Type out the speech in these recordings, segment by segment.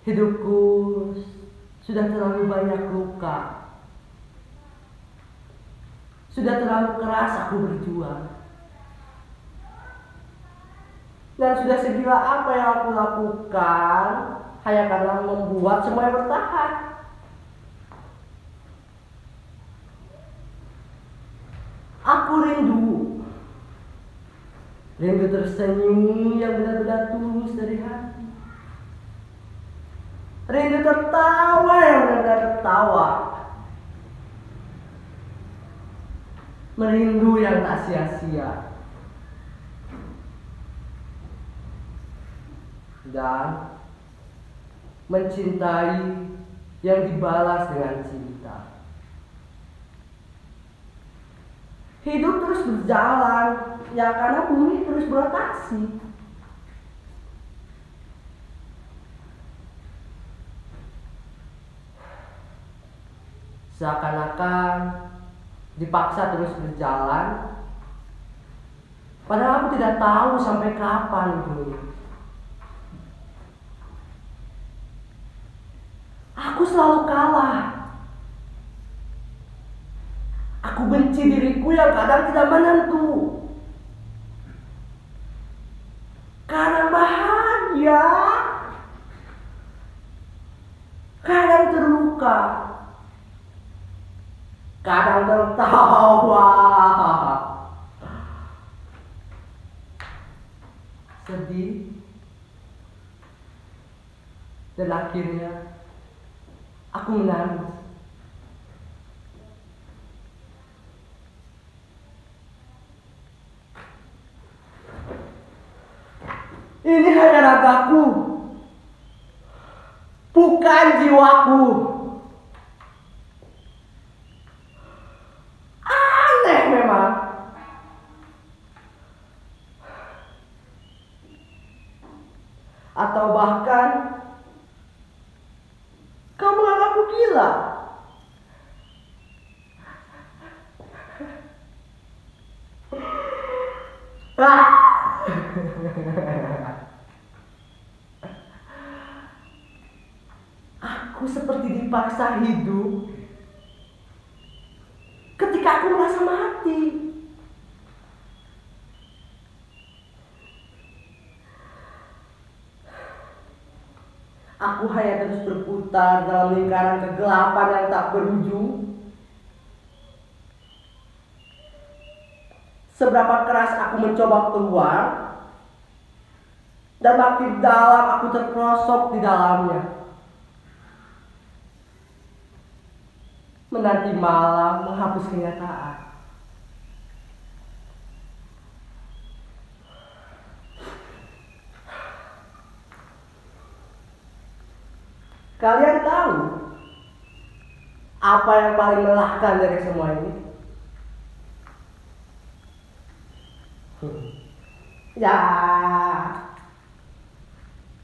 Hidupku sudah terlalu banyak luka. Sudah terlalu keras aku berjuang. Dan sudah segila apa yang aku lakukan hanya karena membuat semuanya bertahan. Aku rindu tersenyum yang benar-benar tulus dari hati. Rindu tertawa yang benar-benar tertawa. Merindu yang tak sia-sia. Dan mencintai yang dibalas dengan cinta. Hidup terus berjalan, ya karena bumi terus berotasi. Seakan-akan dipaksa terus berjalan, padahal aku tidak tahu sampai kapan itu. Aku selalu kalah. Aku benci diriku yang kadang tidak menentu. Kadang bahagia, kadang terluka, kadang tertawa, sedih, dan akhirnya aku menangis. Ini hanya ragaku, bukan jiwaku. Aneh memang. Atau bahkan kamu anggapku gila. Aku seperti dipaksa hidup ketika aku merasa mati. Aku hanya terus berputar dalam lingkaran kegelapan yang tak berujung. Seberapa keras aku mencoba keluar, dan makin dalam aku terperosok di dalamnya. Menanti malam menghapus kenyataan. Kalian tahu apa yang paling melelahkan dari semua ini?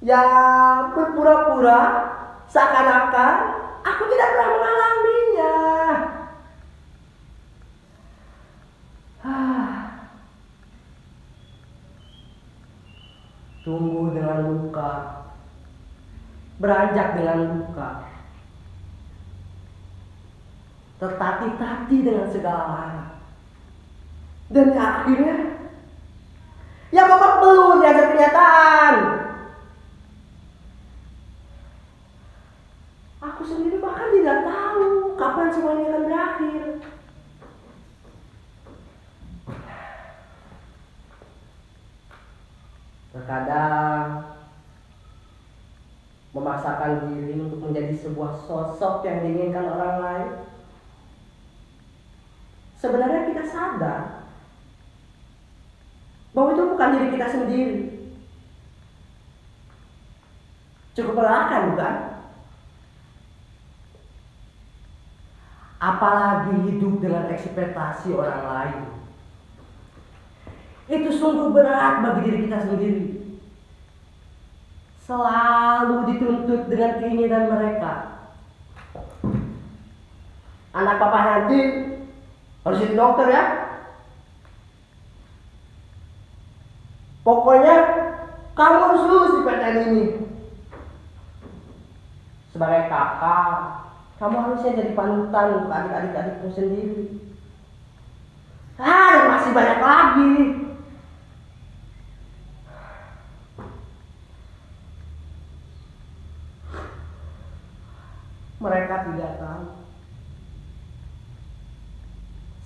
Ya berpura-pura seakan-akan aku tidak pernah mengalaminya. Tumbuh dengan luka, beranjak dengan luka, tertatih-tatih dengan segala lara, dan akhirnya ya babak belur di akhir kenyataan. Aku sendiri bahkan tidak tahu kapan semuanya akan berakhir. Terkadang memaksakan diri untuk menjadi sebuah sosok yang diinginkan orang lain. Sebenarnya kita sadar bahwa itu bukan diri kita sendiri. Cukup melelahkan, bukan? Apalagi hidup dengan ekspektasi orang lain. Itu sungguh berat bagi diri kita sendiri. Selalu dituntut dengan keinginan mereka. Anak papa nanti harus jadi dokter ya. Pokoknya kamu harus lulus di PTN ini. Sebagai kakak, kamu harusnya jadi panutan untuk adik-adikmu sendiri. Dan masih banyak lagi. Mereka tidak tahu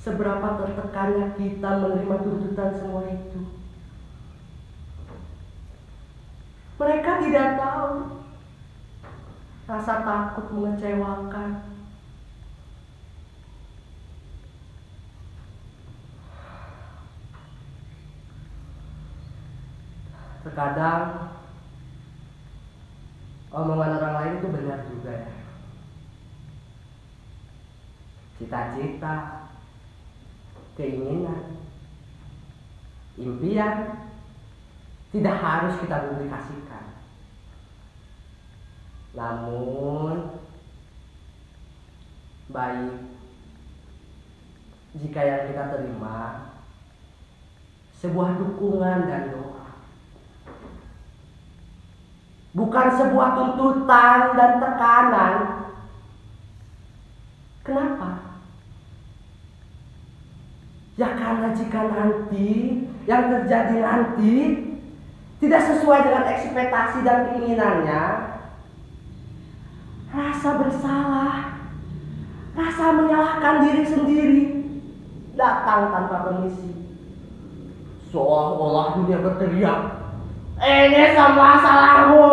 seberapa tertekannya kita menerima tuntutan semua itu. Mereka tidak tahu rasa takut mengecewakan. Terkadang omongan orang lain itu benar juga ya. Cita-cita, keinginan, impian tidak harus kita publikasikan. Namun baik jika yang kita terima sebuah dukungan dan doa, bukan sebuah tuntutan dan tekanan. Kenapa? Ya karena jika nanti yang terjadi nanti tidak sesuai dengan ekspektasi dan keinginannya, rasa bersalah, rasa menyalahkan diri sendiri datang tanpa permisi. Seolah-olah dunia berteriak, ini semua salahmu.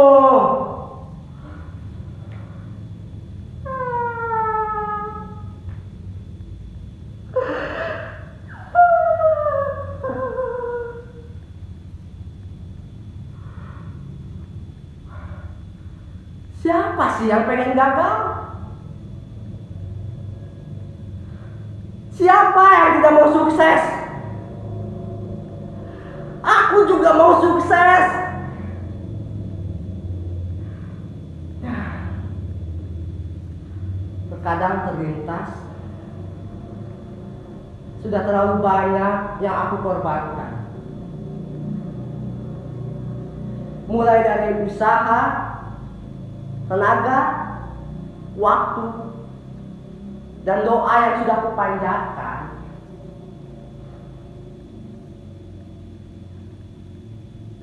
Siapa sih yang pengen gagal? Siapa yang tidak mau sukses? Aku juga mau sukses. Terkadang terlintas, sudah terlalu banyak yang aku korbankan. Mulai dari usaha, tenaga, waktu, dan doa yang sudah kupanjatkan.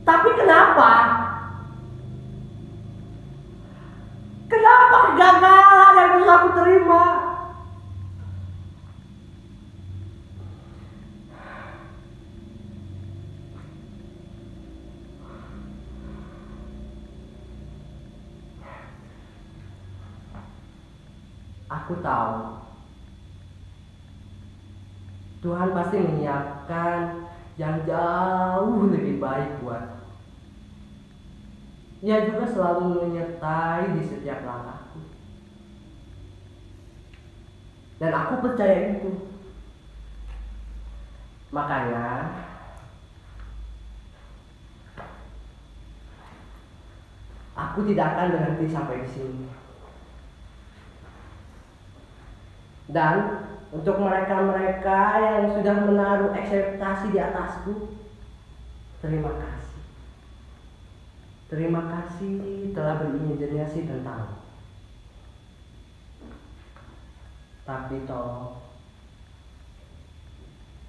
Tapi kenapa? Kenapa kegagalan yang bisa aku terima? Aku tahu Tuhan pasti menyiapkan yang jauh lebih baik buatku. Ia juga selalu menyertai di setiap langkahku. Dan aku percaya itu. Makanya aku tidak akan berhenti sampai di sini. Dan untuk mereka-mereka yang sudah menaruh ekspektasi di atasku, terima kasih. Terima kasih telah berimajinasi tentang. Tapi tolong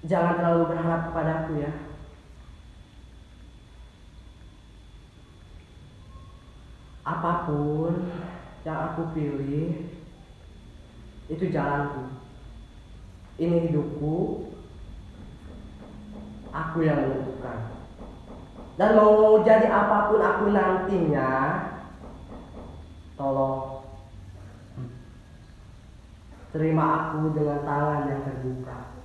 jangan terlalu berharap kepadaku ya. Apapun yang aku pilih, itu jalanku. Ini hidupku. Aku yang menentukan. Dan mau jadi apapun aku nantinya, tolong terima aku dengan tangan yang terbuka.